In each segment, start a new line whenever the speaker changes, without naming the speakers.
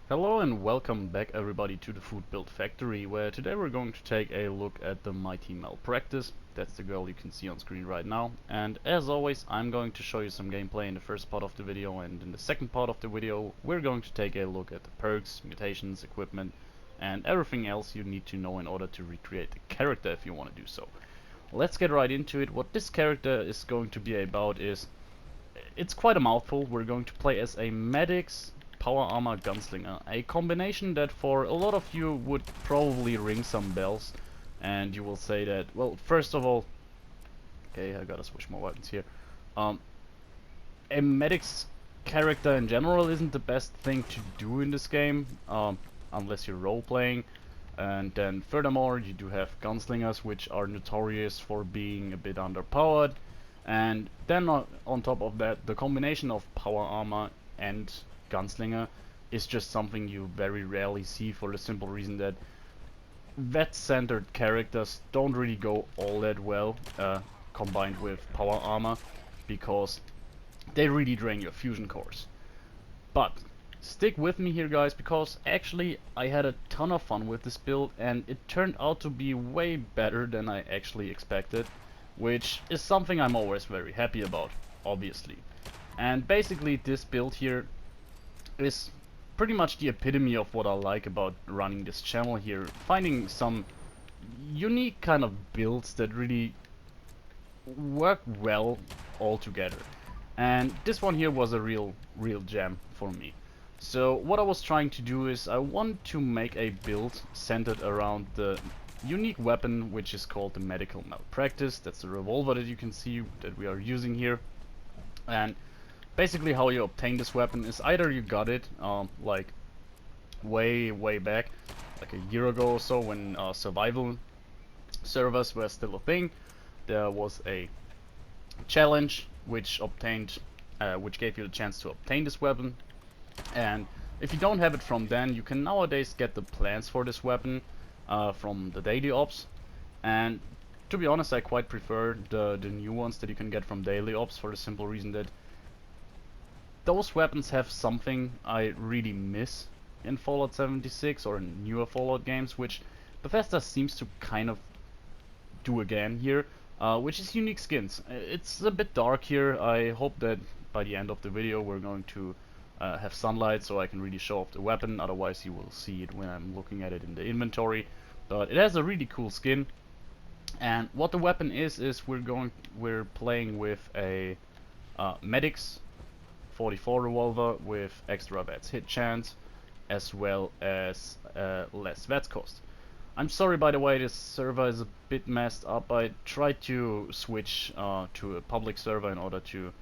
Hello and welcome back everybody to the Foodbuild factory, where today we're going to take a look at the Mighty Malpractice. That's the girl you can see on screen right now. And as always, I'm going to show you some gameplay in the first part of the video, and in the second part of the video we're going to take a look at the perks, mutations, equipment, and everything else you need to know in order to recreate the character if you want to do so. Let's get right into it. What this character is going to be about is, it's quite a mouthful. We're going to play as a medics power armor gunslinger, a combination that for a lot of you would probably ring some bells, and you will say that, well, first of all, okay, I gotta switch my weapons here. Um, a medic's character in general isn't the best thing to do in this game, unless you're role playing. And then furthermore, you do have gunslingers, which are notorious for being a bit underpowered. And then on top of that, the combination of power armor and gunslinger is just something you very rarely see, for the simple reason that vet-centered characters don't really go all that well combined with power armor, because they really drain your fusion cores. But stick with me here, guys, because actually I had a ton of fun with this build and it turned out to be way better than I actually expected, which is something I'm always very happy about, obviously. And basically this build here is pretty much the epitome of what I like about running this channel here, finding some unique kind of builds that really work well all together. And this one here was a real gem for me. So what I was trying to do is I want to make a build centered around the unique weapon, which is called the Medical Malpractice. That's the revolver that you can see that we are using here. And basically how you obtain this weapon is either you got it like way back, like a year ago or so, when survival servers were still a thing. There was a challenge which gave you the chance to obtain this weapon. And if you don't have it from then, you can nowadays get the plans for this weapon from the daily ops. And to be honest, I quite prefer the new ones that you can get from daily ops, for the simple reason that those weapons have something I really miss in Fallout 76 or in newer Fallout games, which Bethesda seems to kind of do again here, which is unique skins. It's a bit dark here. I hope that by the end of the video we're going to have sunlight so I can really show off the weapon, otherwise you will see it when I'm looking at it in the inventory. But it has a really cool skin, and what the weapon is we're playing with a Medics 44 revolver with extra VETS hit chance, as well as less VETS cost. I'm sorry, by the way, this server is a bit messed up. I tried to switch to a public server in order to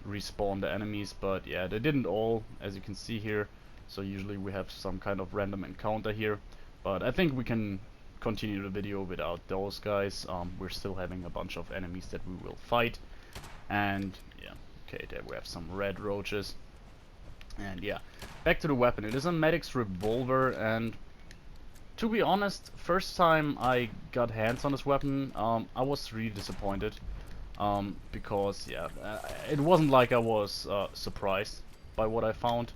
respawn the enemies, but yeah, they didn't all, as you can see here. So usually we have some kind of random encounter here, but I think we can continue the video without those guys. We're still having a bunch of enemies that we will fight, and yeah. Okay, there we have some red roaches. And yeah, back to the weapon. It is a medic's revolver, and to be honest, first time I got hands on this weapon, I was really disappointed. Because yeah, it wasn't like I was surprised by what I found,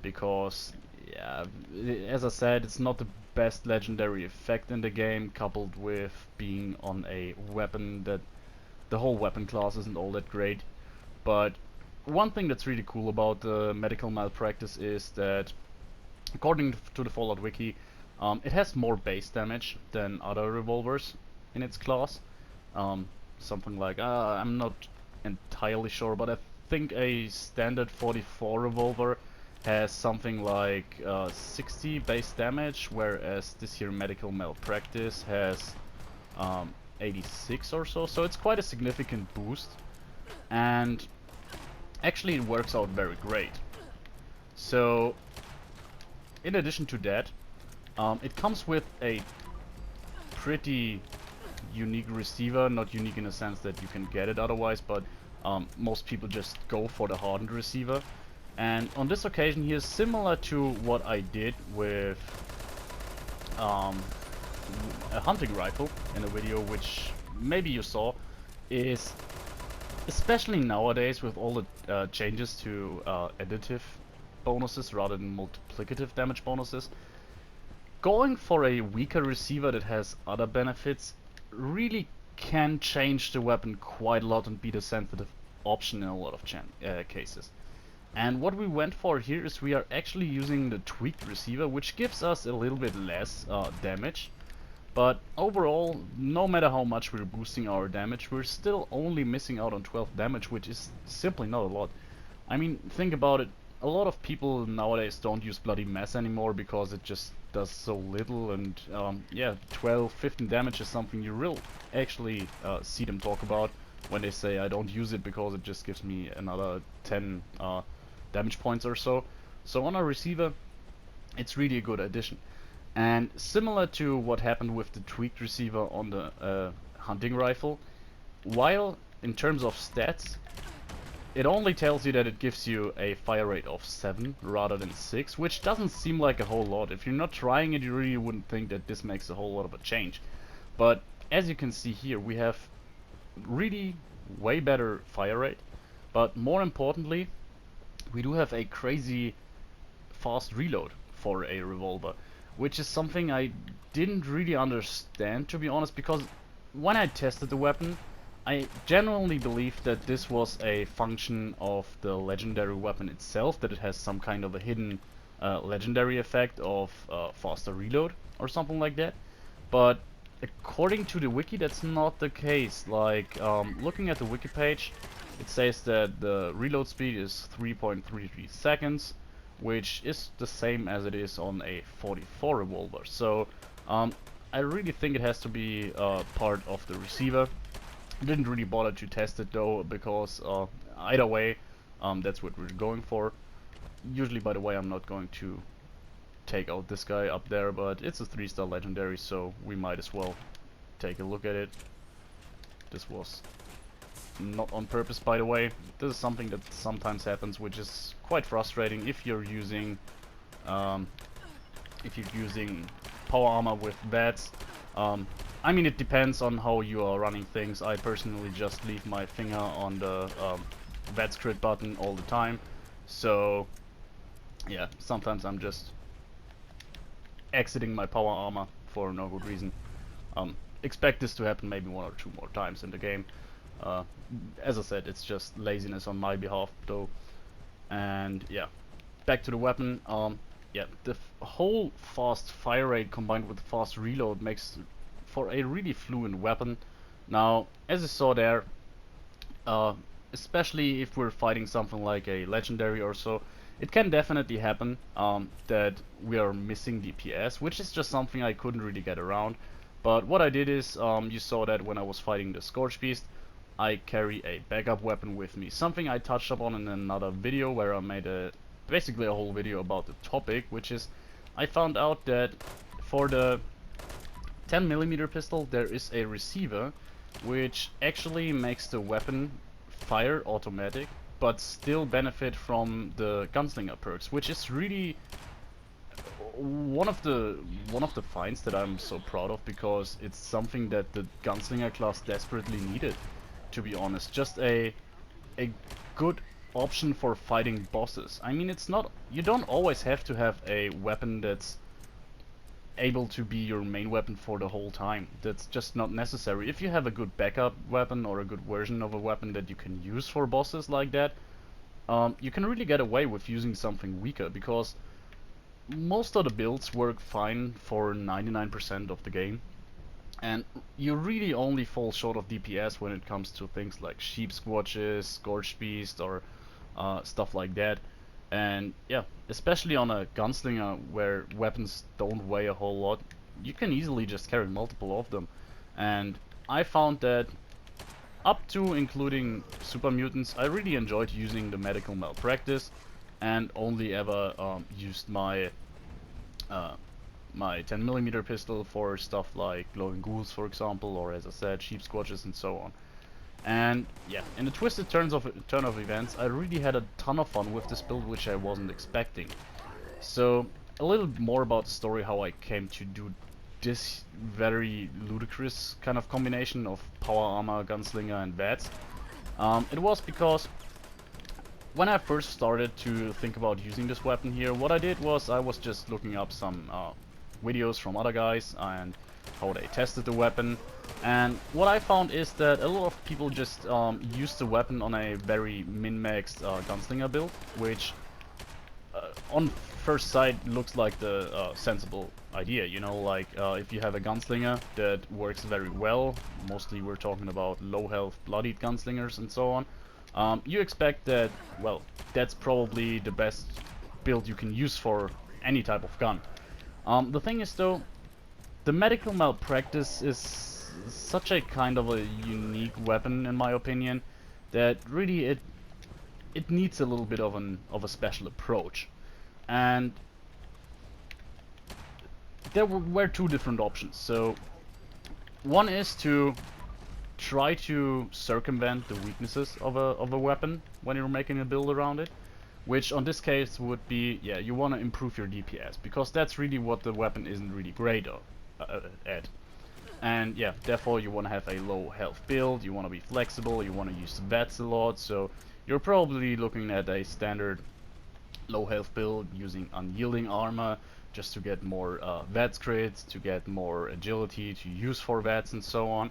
because yeah, as I said, it's not the best legendary effect in the game, coupled with being on a weapon that the whole weapon class isn't all that great. But one thing that's really cool about the Medical Malpractice is that, according to the Fallout Wiki, it has more base damage than other revolvers in its class. Something like, I'm not entirely sure, but I think a standard 44 revolver has something like 60 base damage, whereas this here Medical Malpractice has 86 or so, so it's quite a significant boost. And actually it works out very great. So in addition to that, it comes with a pretty unique receiver. Not unique in the sense that you can get it otherwise, but most people just go for the hardened receiver. And on this occasion here, similar to what I did with a hunting rifle in a video which maybe you saw, is especially nowadays with all the changes to additive bonuses rather than multiplicative damage bonuses. Going for a weaker receiver that has other benefits really can change the weapon quite a lot and be the sensitive option in a lot of cases. And what we went for here is we are actually using the tweaked receiver, which gives us a little bit less damage. But overall, no matter how much we're boosting our damage, we're still only missing out on 12 damage, which is simply not a lot. I mean, think about it. A lot of people nowadays don't use bloody mass anymore because it just does so little, and yeah, 12, 15 damage is something you will actually see them talk about when they say I don't use it because it just gives me another 10 damage points or so. So on a receiver, it's really a good addition. And similar to what happened with the tweaked receiver on the hunting rifle, while in terms of stats, it only tells you that it gives you a fire rate of 7 rather than 6, which doesn't seem like a whole lot. If you're not trying it, you really wouldn't think that this makes a whole lot of a change. But as you can see here, we have really way better fire rate, but more importantly, we do have a crazy fast reload for a revolver, which is something I didn't really understand, to be honest, because when I tested the weapon, I genuinely believed that this was a function of the legendary weapon itself, that it has some kind of a hidden legendary effect of faster reload or something like that. But according to the wiki, that's not the case. Like, looking at the wiki page, it says that the reload speed is 3.33 seconds, which is the same as it is on a 44 revolver. So I really think it has to be part of the receiver. I didn't really bother to test it though, because either way, that's what we're going for. Usually, by the way, I'm not going to take out this guy up there, but it's a 3-star legendary, so we might as well take a look at it. This was not on purpose, by the way. This is something that sometimes happens, which is quite frustrating if you're using power armor with VATS. I mean, it depends on how you are running things. I personally just leave my finger on the VATS crit button all the time. So yeah, sometimes I'm just exiting my power armor for no good reason. Expect this to happen maybe 1 or 2 more times in the game. As I said, it's just laziness on my behalf though. And yeah, back to the weapon. Yeah, the whole fast fire rate combined with fast reload makes for a really fluent weapon. Now, as you saw there, especially if we're fighting something like a legendary or so, it can definitely happen that we are missing DPS, which is just something I couldn't really get around. But what I did is, you saw that when I was fighting the Scorch Beast, I carry a backup weapon with me. Something I touched upon in another video where I made basically a whole video about the topic, which is I found out that for the 10mm pistol there is a receiver which actually makes the weapon fire automatic but still benefit from the gunslinger perks, which is really one of the finds that I'm so proud of, because it's something that the gunslinger class desperately needed, to be honest. Just a good option for fighting bosses. I mean, it's not, you don't always have to have a weapon that's able to be your main weapon for the whole time. That's just not necessary. If you have a good backup weapon or a good version of a weapon that you can use for bosses like that, you can really get away with using something weaker, because most of the builds work fine for 99% of the game, and you really only fall short of DPS when it comes to things like sheep squatches, scorched beast, or stuff like that. And yeah, especially on a gunslinger where weapons don't weigh a whole lot, you can easily just carry multiple of them. And I found that up to including super mutants, I really enjoyed using the medical malpractice, and only ever used my my 10mm pistol for stuff like glowing ghouls, for example, or as I said, sheep squatches and so on. And yeah, in the twisted turn of events, I really had a ton of fun with this build, which I wasn't expecting. So a little more about the story, how I came to do this very ludicrous kind of combination of power armor, gunslinger, and VATS. It was because when I first started to think about using this weapon here, what I did was I was just looking up some videos from other guys and how they tested the weapon. And what I found is that a lot of people just use the weapon on a very min-maxed gunslinger build, which on first sight looks like the sensible idea, you know, like if you have a gunslinger that works very well, mostly we're talking about low health bloodied gunslingers and so on, you expect that, well, that's probably the best build you can use for any type of gun. The thing is though, the medical malpractice is such a kind of a unique weapon in my opinion, that really it needs a little bit of a special approach. And there were two different options. So one is to try to circumvent the weaknesses of a weapon when you're making a build around it, which on this case would be, yeah, you want to improve your DPS, because that's really what the weapon isn't really great at. And yeah, therefore you want to have a low health build, you want to be flexible, you want to use the VATS a lot, so you're probably looking at a standard low health build using unyielding armor just to get more VATS crits, to get more agility, to use for VATS and so on.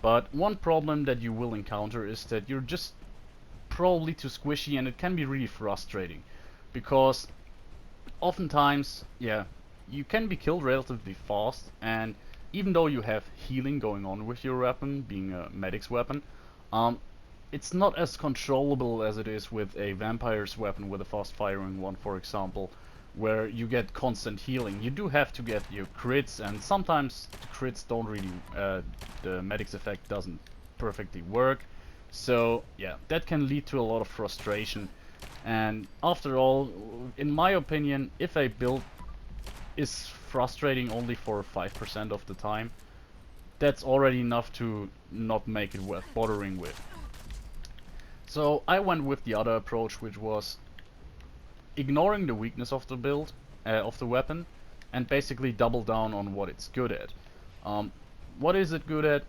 But one problem that you will encounter is that you're just probably too squishy, and it can be really frustrating because oftentimes, yeah, you can be killed relatively fast, and even though you have healing going on with your weapon, being a medic's weapon, it's not as controllable as it is with a vampire's weapon, with a fast firing one, for example, where you get constant healing. You do have to get your crits, and sometimes the crits don't really, the medic's effect doesn't perfectly work. So yeah, that can lead to a lot of frustration. And after all, in my opinion, if a build is frustrating only for 5% of the time, that's already enough to not make it worth bothering with. So I went with the other approach, which was ignoring the weakness of the build, of the weapon, and basically double down on what it's good at. What is it good at?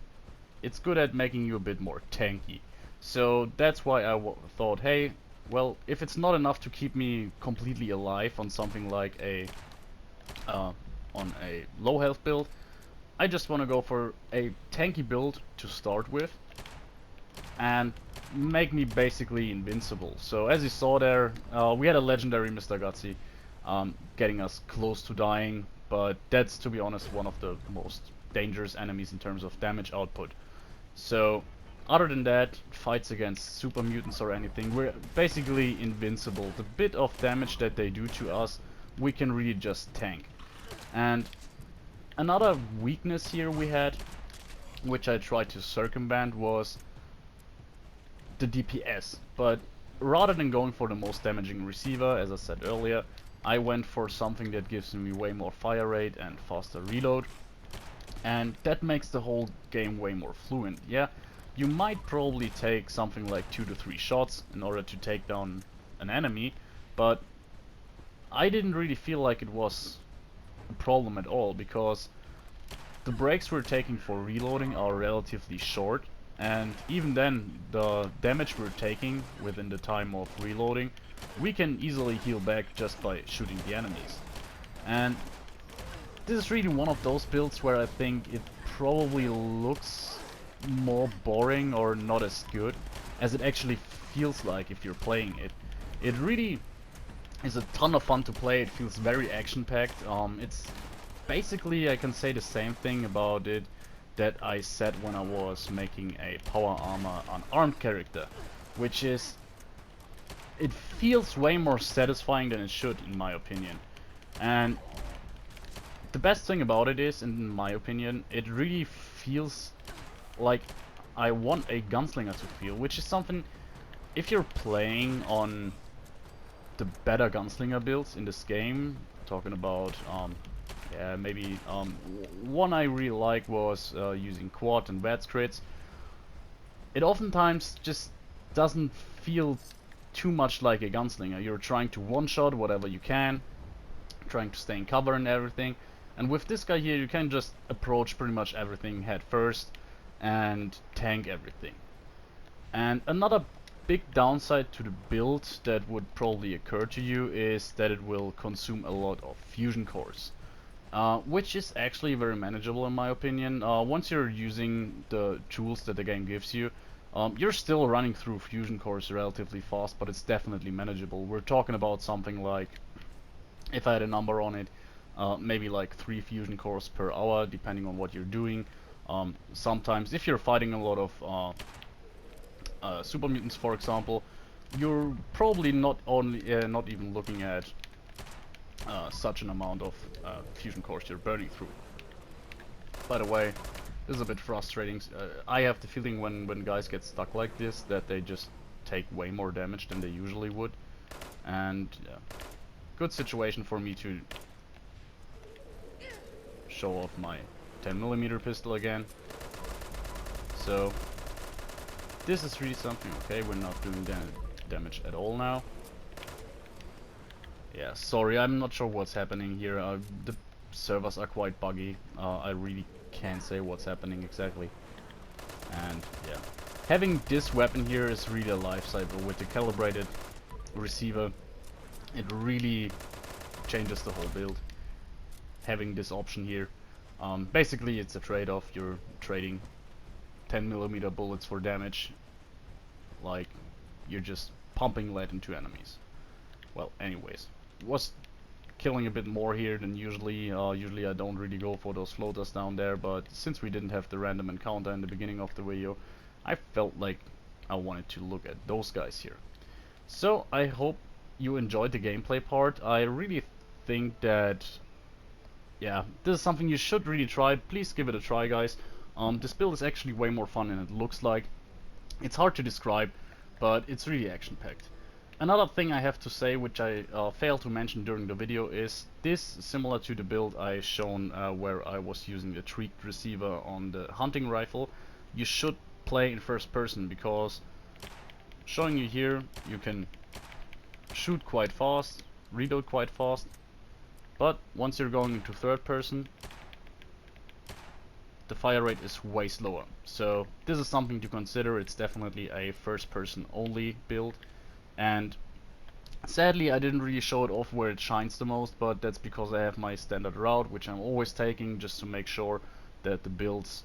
It's good at making you a bit more tanky. So that's why I thought, hey, well, if it's not enough to keep me completely alive on something like a on a low health build, I just want to go for a tanky build to start with and make me basically invincible. So as you saw there, we had a legendary Mr. Gutsy getting us close to dying, but that's, to be honest, one of the most dangerous enemies in terms of damage output. So other than that, fights against super mutants or anything, we're basically invincible. The bit of damage that they do to us, we can really just tank. And another weakness here we had, which I tried to circumvent, was the DPS. But rather than going for the most damaging receiver, as I said earlier, I went for something that gives me way more fire rate and faster reload. And that makes the whole game way more fluent. Yeah, you might probably take something like 2 to 3 shots in order to take down an enemy, but I didn't really feel like it was a problem at all, because the breaks we're taking for reloading are relatively short, and even then the damage we're taking within the time of reloading, we can easily heal back just by shooting the enemies. And this is really one of those builds where I think it probably looks more boring or not as good as it actually feels like if you're playing it. It really is a ton of fun to play. It feels very action-packed. It's basically, I can say the same thing about it that I said when I was making a power armor unarmed character, which is, it feels way more satisfying than it should, in my opinion. And the best thing about it is, in my opinion, it really feels like I want a gunslinger to feel, which is something, if you're playing on the better gunslinger builds in this game, talking about, yeah, maybe one I really like was using quad and VATS crits. It oftentimes just doesn't feel too much like a gunslinger. You're trying to one-shot whatever you can, trying to stay in cover and everything. And with this guy here, you can just approach pretty much everything head first and tank everything. And another big downside to the build that would probably occur to you is that it will consume a lot of fusion cores. Which is actually very manageable in my opinion. Once you're using the tools that the game gives you, you're still running through fusion cores relatively fast, but it's definitely manageable. We're talking about something like, if I had a number on it, maybe like 3 fusion cores per hour, depending on what you're doing. Sometimes, if you're fighting a lot of super mutants, for example, you're probably not even looking at such an amount of fusion cores you're burning through. By the way, this is a bit frustrating. I have the feeling when guys get stuck like this that they just take way more damage than they usually would. And yeah, good situation for me to show off my 10mm pistol again. So this is really something. Okay, we're not doing damage at all now. Yeah, sorry, I'm not sure what's happening here. The servers are quite buggy. I really can't say what's happening exactly. And yeah, having this weapon here is really a lifesaver. With the calibrated receiver, it really changes the whole build. Having this option here, basically it's a trade-off. You're trading 10mm bullets for damage, like you're just pumping lead into enemies. Well, anyways, was killing a bit more here than usually. Usually I don't really go for those floaters down there, but since we didn't have the random encounter in the beginning of the video, I felt like I wanted to look at those guys here. So I hope you enjoyed the gameplay part. I really think that, yeah, this is something you should really try. Please give it a try, guys. This build is actually way more fun than it looks like. It's hard to describe, but it's really action-packed. Another thing I have to say, which I failed to mention during the video, is this, similar to the build I shown where I was using the tweaked receiver on the hunting rifle, you should play in first person, because showing you here, you can shoot quite fast, reload quite fast, but once you're going into third person, the fire rate is way slower. So this is something to consider. It's definitely a first person only build. And sadly I didn't really show it off where it shines the most, but that's because I have my standard route, which I'm always taking just to make sure that the builds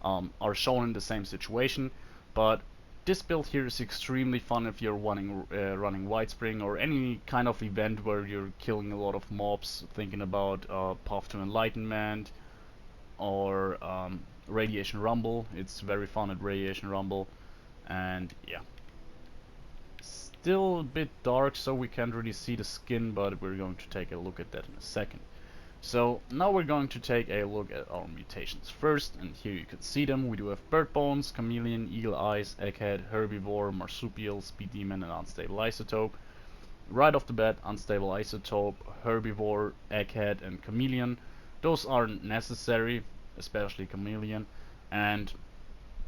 are shown in the same situation. But this build here is extremely fun if you're running White Spring or any kind of event where you're killing a lot of mobs, thinking about Path to Enlightenment or Radiation Rumble. It's very fun at Radiation Rumble. And yeah, still a bit dark, so we can't really see the skin, but we're going to take a look at that in a second. So now we're going to take a look at our mutations first, and here you can see them. We do have Bird Bones, Chameleon, Eagle Eyes, Egghead, Herbivore, Marsupial, Speed Demon, and Unstable Isotope. Right off the bat, Unstable Isotope, Herbivore, Egghead, and Chameleon. Those aren't necessary, especially Chameleon, and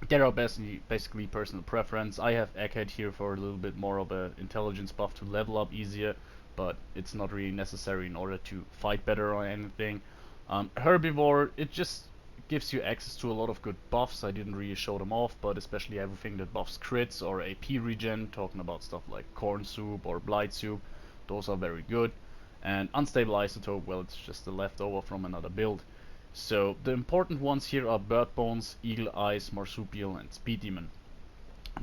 there are basically personal preference. I have Egghead here for a little bit more of a intelligence buff to level up easier, but it's not really necessary in order to fight better or anything. Herbivore, it just gives you access to a lot of good buffs. I didn't really show them off, but especially everything that buffs crits or AP regen, talking about stuff like Corn Soup or Blight Soup, those are very good. And Unstable Isotope, well, it's just a leftover from another build. So the important ones here are Bird Bones, Eagle Eyes, Marsupial, and Speed Demon.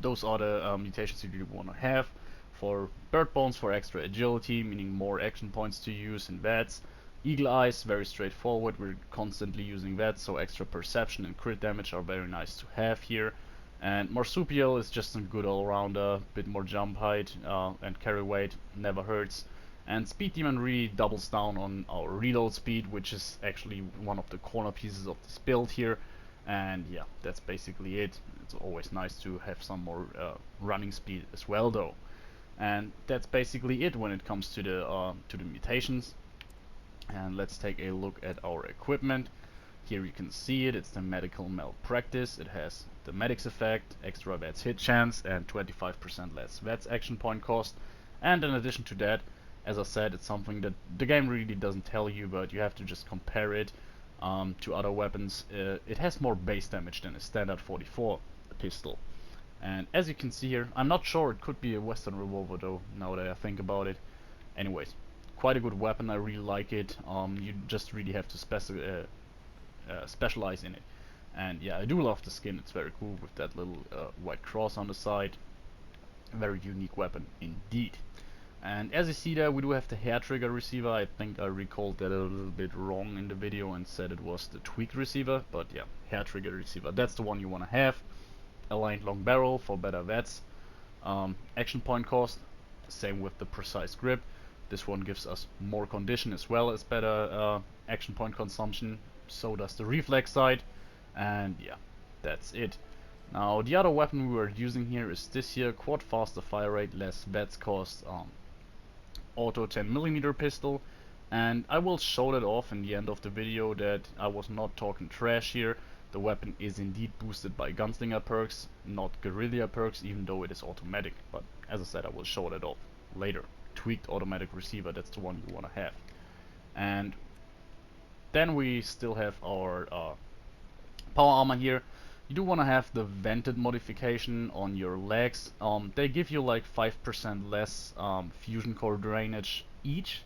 Those are the mutations you want to have. For Bird Bones, for extra agility, meaning more action points to use in VATS. Eagle Eyes, very straightforward, we're constantly using VATS, so extra perception and crit damage are very nice to have here. And Marsupial is just a good all-rounder, bit more jump height and carry weight, never hurts. And Speed Demon really doubles down on our reload speed, which is actually one of the corner pieces of this build here. And yeah, that's basically it. It's always nice to have some more running speed as well, though. And that's basically it when it comes to the mutations. And let's take a look at our equipment. Here you can see it. It's the Medical Malpractice. It has the Medics effect, extra VATS hit chance, and 25% less VATS action point cost. And in addition to that, as I said, it's something that the game really doesn't tell you, but you have to just compare it to other weapons. It has more base damage than a standard 44 pistol. And as you can see here, I'm not sure, it could be a Western revolver though, now that I think about it. Anyways, quite a good weapon, I really like it. You just really have to specialize in it. And yeah, I do love the skin, it's very cool with that little white cross on the side. A very unique weapon indeed. And as you see there, we do have the hair trigger receiver. I think I recalled that a little bit wrong in the video and said it was the tweaked receiver, but yeah, hair trigger receiver, that's the one you want to have. Aligned long barrel for better VETs. Action point cost, same with the precise grip. This one gives us more condition as well as better action point consumption. So does the reflex side. And yeah, that's it. Now the other weapon we were using here is this here, quad faster fire rate, less VETs cost, auto 10mm pistol. And I will show that off in the end of the video that I was not talking trash here. The weapon is indeed boosted by gunslinger perks, not guerrilla perks, even though it is automatic. But as I said, I will show that off later. Tweaked automatic receiver, that's the one you want to have. And then we still have our power armor here. You do want to have the vented modification on your legs. They give you like 5% less fusion core drainage each,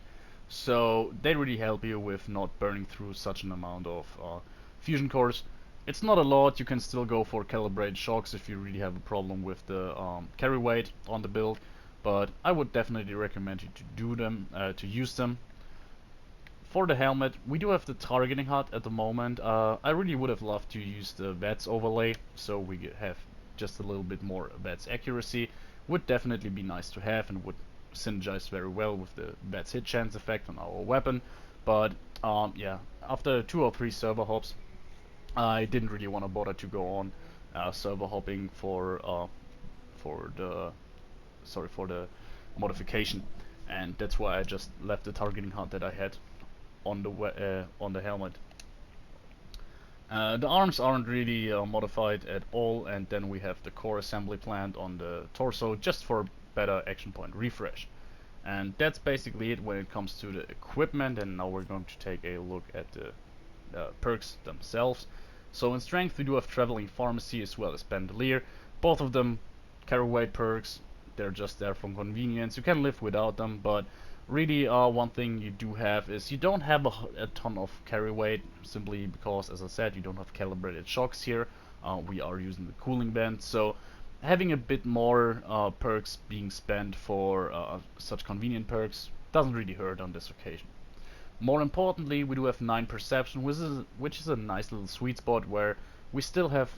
so they really help you with not burning through such an amount of fusion cores. It's not a lot, you can still go for calibrated shocks if you really have a problem with the carry weight on the build, but I would definitely recommend you to do them, to use them. For the helmet, we do have the targeting HUD at the moment. I really would have loved to use the VETs overlay, so we have just a little bit more VETs accuracy. Would definitely be nice to have and would synergize very well with the VETs hit chance effect on our weapon. But yeah, after 2 or 3 server hops, I didn't really want to bother to go on server hopping for the modification, and that's why I just left the targeting HUD that I had on the helmet. The arms aren't really modified at all, and then we have the core assembly plant on the torso just for better action point refresh. And that's basically it when it comes to the equipment, and now we're going to take a look at the perks themselves. So in strength we do have traveling pharmacy as well as bandolier. Both of them carry weight perks, they're just there for convenience. You can live without them, but really one thing you do have is you don't have a ton of carry weight, simply because, as I said, you don't have calibrated shocks here. We are using the cooling band, so having a bit more perks being spent for such convenient perks doesn't really hurt on this occasion. More importantly, we do have 9 perception, which is a nice little sweet spot where we still have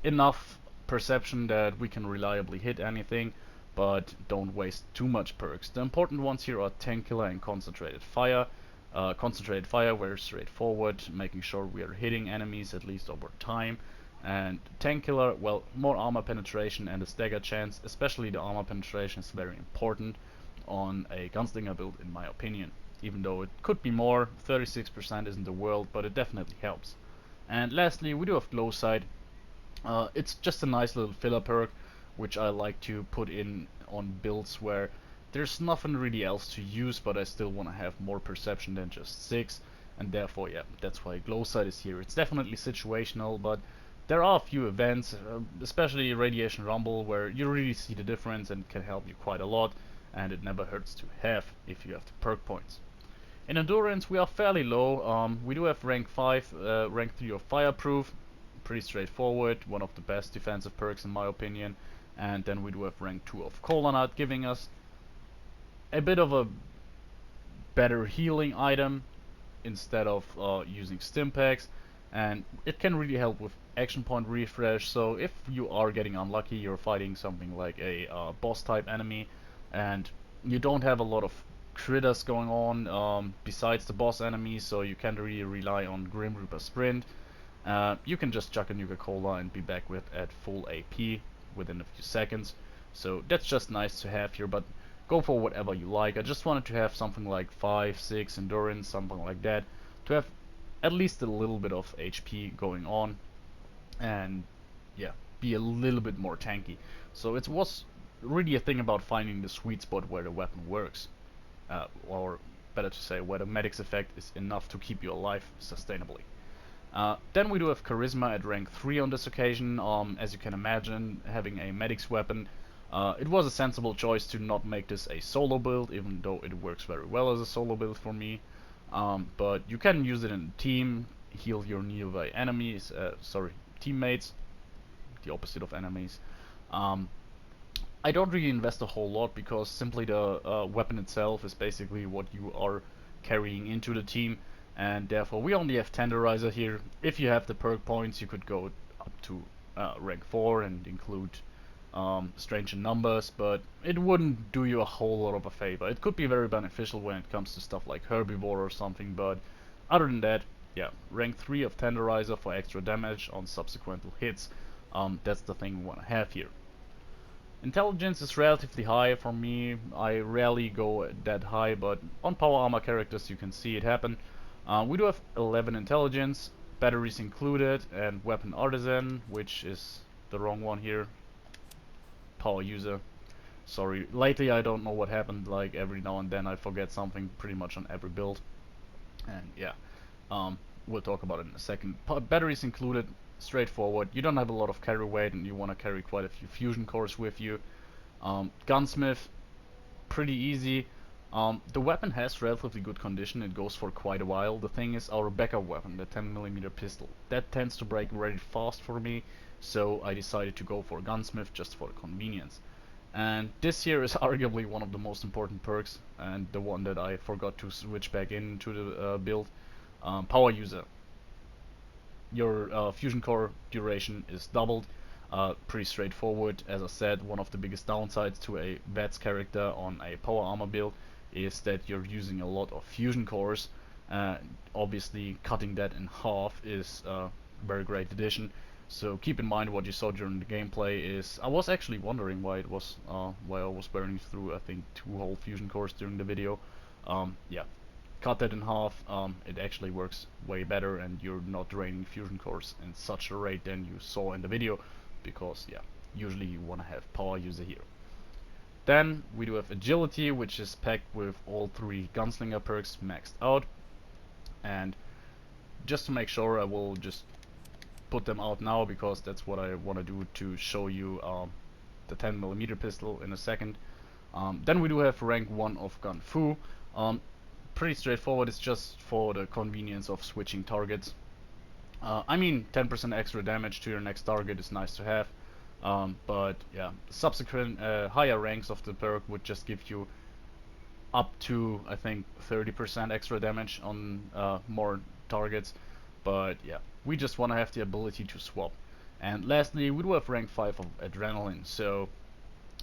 enough perception that we can reliably hit anything, but don't waste too much perks. The important ones here are tank killer and concentrated fire. Concentrated fire, very straightforward, making sure we are hitting enemies at least over time. And tank killer, well, more armor penetration and a stagger chance, especially the armor penetration is very important on a gunslinger build in my opinion. Even though it could be more, 36% isn't the world, but it definitely helps. And lastly, we do have glow sight. It's just a nice little filler perk, which I like to put in on builds where there's nothing really else to use, but I still want to have more perception than just 6, and therefore, yeah, that's why glow sight is here. It's definitely situational, but there are a few events, especially Radiation Rumble, where you really see the difference and can help you quite a lot, and it never hurts to have if you have the perk points. In endurance we are fairly low. We do have rank 5, rank 3 of fireproof, pretty straightforward, one of the best defensive perks in my opinion. And then we do have rank 2 of Colonat, giving us a bit of a better healing item instead of using stim packs, and it can really help with action point refresh. So if you are getting unlucky, you're fighting something like a boss type enemy and you don't have a lot of critters going on besides the boss enemies, so you can't really rely on Grim Reaper sprint, you can just chuck a Nuka-Cola and be back with at full AP within a few seconds. So that's just nice to have here, but go for whatever you like. I just wanted to have something like 5, 6 endurance, something like that, to have at least a little bit of HP going on and yeah, be a little bit more tanky. So it was really a thing about finding the sweet spot where the weapon works, or better to say, where the medic's effect is enough to keep you alive sustainably. Then we do have Charisma at rank 3 on this occasion. As you can imagine, having a medic's weapon, it was a sensible choice to not make this a solo build, even though it works very well as a solo build for me. But you can use it in a team, heal your nearby enemies, teammates, the opposite of enemies. Um, I don't really invest a whole lot because simply the weapon itself is basically what you are carrying into the team, and therefore we only have Tenderizer here. If you have the perk points, you could go up to rank 4 and include Strange in Numbers, but it wouldn't do you a whole lot of a favor. It could be very beneficial when it comes to stuff like Herbivore or something, but other than that, yeah, rank 3 of Tenderizer for extra damage on subsequent hits. That's the thing we want to have here. Intelligence is relatively high for me. I rarely go that high, but on power armor characters you can see it happen. We do have 11 intelligence, batteries included, and weapon artisan, which is the wrong one here. Power user. Sorry, lately I don't know what happened, like every now and then I forget something pretty much on every build. And yeah, we'll talk about it in a second. Batteries included, straightforward. You don't have a lot of carry weight and you want to carry quite a few fusion cores with you. Gunsmith, pretty easy. The weapon has relatively good condition, it goes for quite a while. The thing is, our backup weapon, the 10mm pistol, that tends to break very fast for me, so I decided to go for Gunsmith just for convenience. And this here is arguably one of the most important perks, and the one that I forgot to switch back into the build. Power user. Your fusion core duration is doubled. Pretty straightforward. As I said, one of the biggest downsides to a VETS character on a power armor build is that you're using a lot of fusion cores. Obviously, cutting that in half is a very great addition. So keep in mind what you saw during the gameplay is I was actually wondering why I was burning through I think 2 whole fusion cores during the video. Yeah, cut that in half. It actually works way better, and you're not draining fusion cores in such a rate than you saw in the video, because yeah, usually you want to have power user here. Then we do have agility, which is packed with all 3 gunslinger perks maxed out, and just to make sure I will just put them out now because that's what I want to do to show you the 10mm pistol in a second. Then we do have rank 1 of Gun Fu. Pretty straightforward, it's just for the convenience of switching targets. I mean, 10% extra damage to your next target is nice to have, but yeah, subsequent higher ranks of the perk would just give you up to I think 30% extra damage on more targets, but yeah, we just want to have the ability to swap. And lastly, we do have rank 5 of Adrenaline, so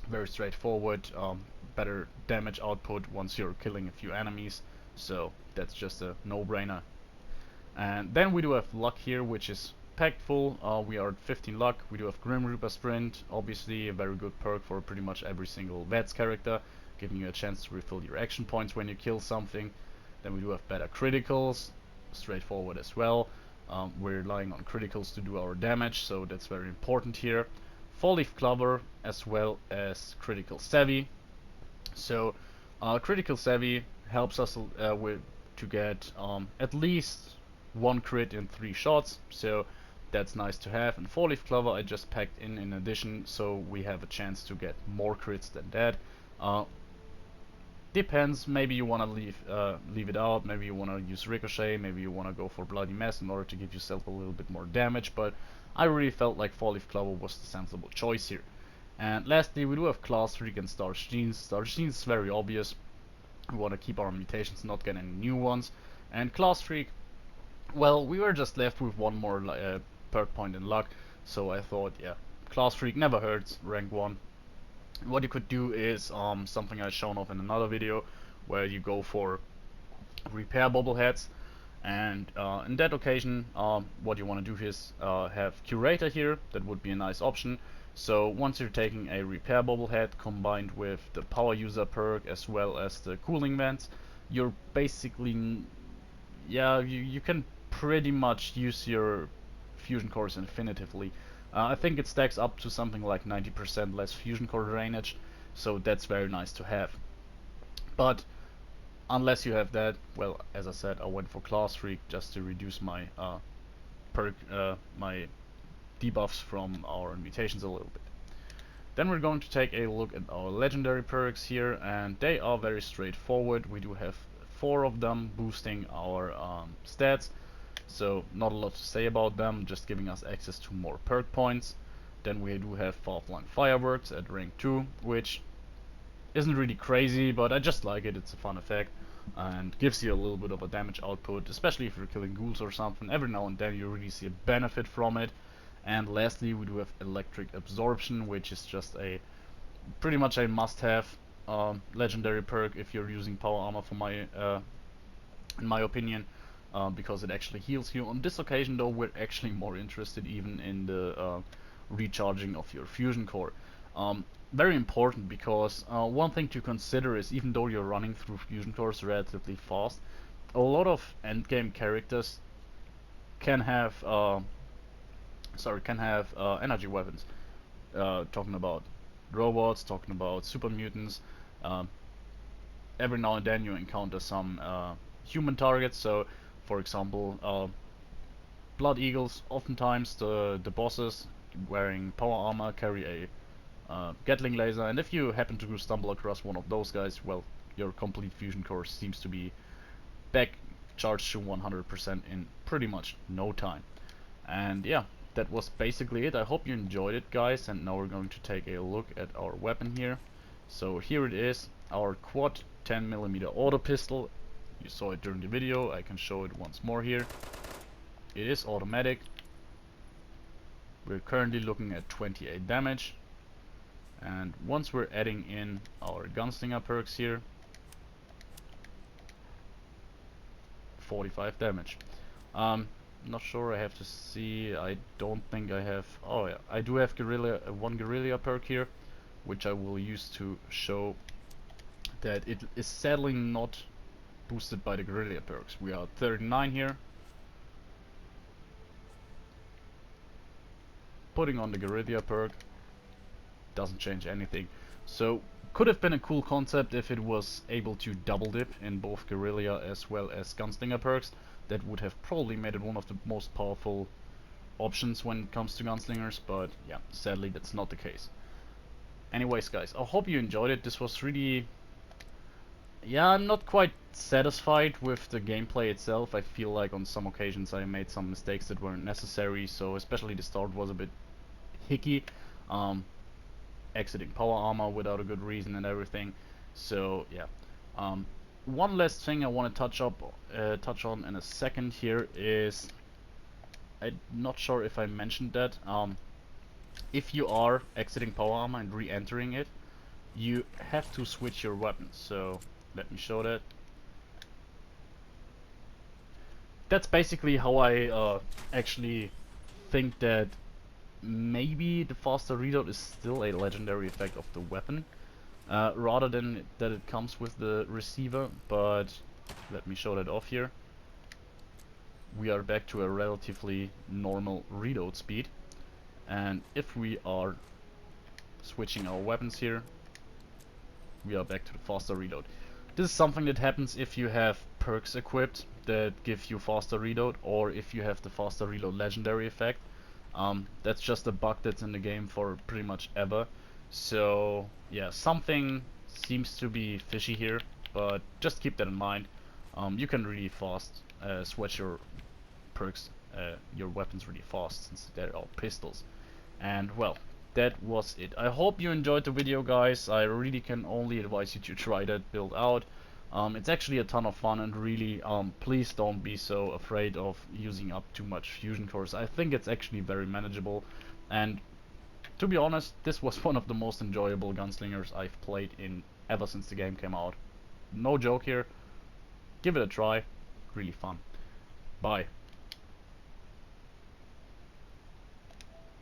very straightforward, better damage output once you're killing a few enemies, so that's just a no-brainer. And then we do have luck here, which is packed full. We are at 15 luck. We do have Grim Reaper Sprint, obviously a very good perk for pretty much every single VETS character, giving you a chance to refill your action points when you kill something. Then we do have better criticals, straightforward as well. We're relying on criticals to do our damage, so that's very important here. 4-leaf clover as well as critical savvy. So critical savvy helps us to get at least 1 crit in 3 shots, so that's nice to have. And 4-leaf clover I just packed in addition, so we have a chance to get more crits than that. Depends, maybe you want to leave it out, maybe you want to use ricochet, maybe you want to go for bloody mess in order to give yourself a little bit more damage, but I really felt like 4-leaf clover was the sensible choice here. And lastly, we do have Class Freak and Starch Genes. Starch Genes is very obvious. We want to keep our mutations, not get any new ones. And Class Freak, well, we were just left with 1 more perk point in luck, so I thought, yeah, Class Freak never hurts, rank 1. What you could do is something I've shown off in another video, where you go for repair bobbleheads, and in that occasion what you want to do is have Curator here. That would be a nice option. So once you're taking a repair bobblehead combined with the power user perk as well as the cooling vents, you're basically, yeah, you can pretty much use your fusion cores infinitively. I think it stacks up to something like 90% less fusion core drainage, so that's very nice to have. But unless you have that, well, as I said, I went for Class Freak just to reduce my perk my debuffs from our mutations a little bit. Then we're going to take a look at our legendary perks here, and they are very straightforward. We do have 4 of them boosting our stats, so not a lot to say about them, just giving us access to more perk points. Then we do have far-flung fireworks at rank 2, which isn't really crazy, but I just like it. It's a fun effect and gives you a little bit of a damage output, especially if you're killing ghouls or something. Every now and then you really see a benefit from it. And lastly, we do have electric absorption, which is just a pretty much a must-have legendary perk if you're using power armor, for in my opinion, because it actually heals you. On this occasion, though, we're actually more interested even in the recharging of your fusion core. Very important, because one thing to consider is, even though you're running through fusion cores relatively fast, a lot of endgame characters can have energy weapons. Talking about robots, talking about super mutants. Every now and then you encounter some human targets. So, for example, blood eagles. Oftentimes the bosses wearing power armor carry a Gatling laser, and if you happen to stumble across one of those guys, well, your complete fusion core seems to be back charged to 100% in pretty much no time. And yeah, that was basically it. I hope you enjoyed it, guys, and now we're going to take a look at our weapon here. So here it is, our quad 10mm auto pistol. You saw it during the video, I can show it once more here. It is automatic. We're currently looking at 28 damage. And once we're adding in our gunslinger perks here, 45 damage. Not sure, I have to see. I don't think I have. Oh yeah, I do have one guerrilla perk here, which I will use to show that it is sadly not boosted by the guerrilla perks. We are at 39 here. Putting on the guerrilla perk doesn't change anything. So could have been a cool concept if it was able to double dip in both guerrilla as well as gunslinger perks. That would have probably made it one of the most powerful options when it comes to gunslingers, but yeah, sadly that's not the case. Anyways, guys, I hope you enjoyed it. This was really... yeah, I'm not quite satisfied with the gameplay itself. I feel like on some occasions I made some mistakes that weren't necessary, so especially the start was a bit hicky. Exiting power armor without a good reason and everything. So yeah. One last thing I want to touch on in a second here is, I'm not sure if I mentioned that. If you are exiting power armor and re-entering it, you have to switch your weapons. So let me show that. That's basically how I actually think that maybe the faster reload is still a legendary effect of the weapon, rather than that it comes with the receiver. But let me show that off here. We are back to a relatively normal reload speed, and if we are switching our weapons here, we are back to the faster reload. This is something that happens if you have perks equipped that give you faster reload, or if you have the faster reload legendary effect. That's just a bug that's in the game for pretty much ever. So yeah, something seems to be fishy here, but just keep that in mind. You can really fast switch your perks, your weapons really fast, since they're all pistols. And well, that was it. I hope you enjoyed the video, guys. I really can only advise you to try that build out. It's actually a ton of fun, and really, please don't be so afraid of using up too much fusion cores. I think it's actually very manageable, and to be honest, this was one of the most enjoyable gunslingers I've played in ever since the game came out. No joke here. Give it a try. Really fun. Bye.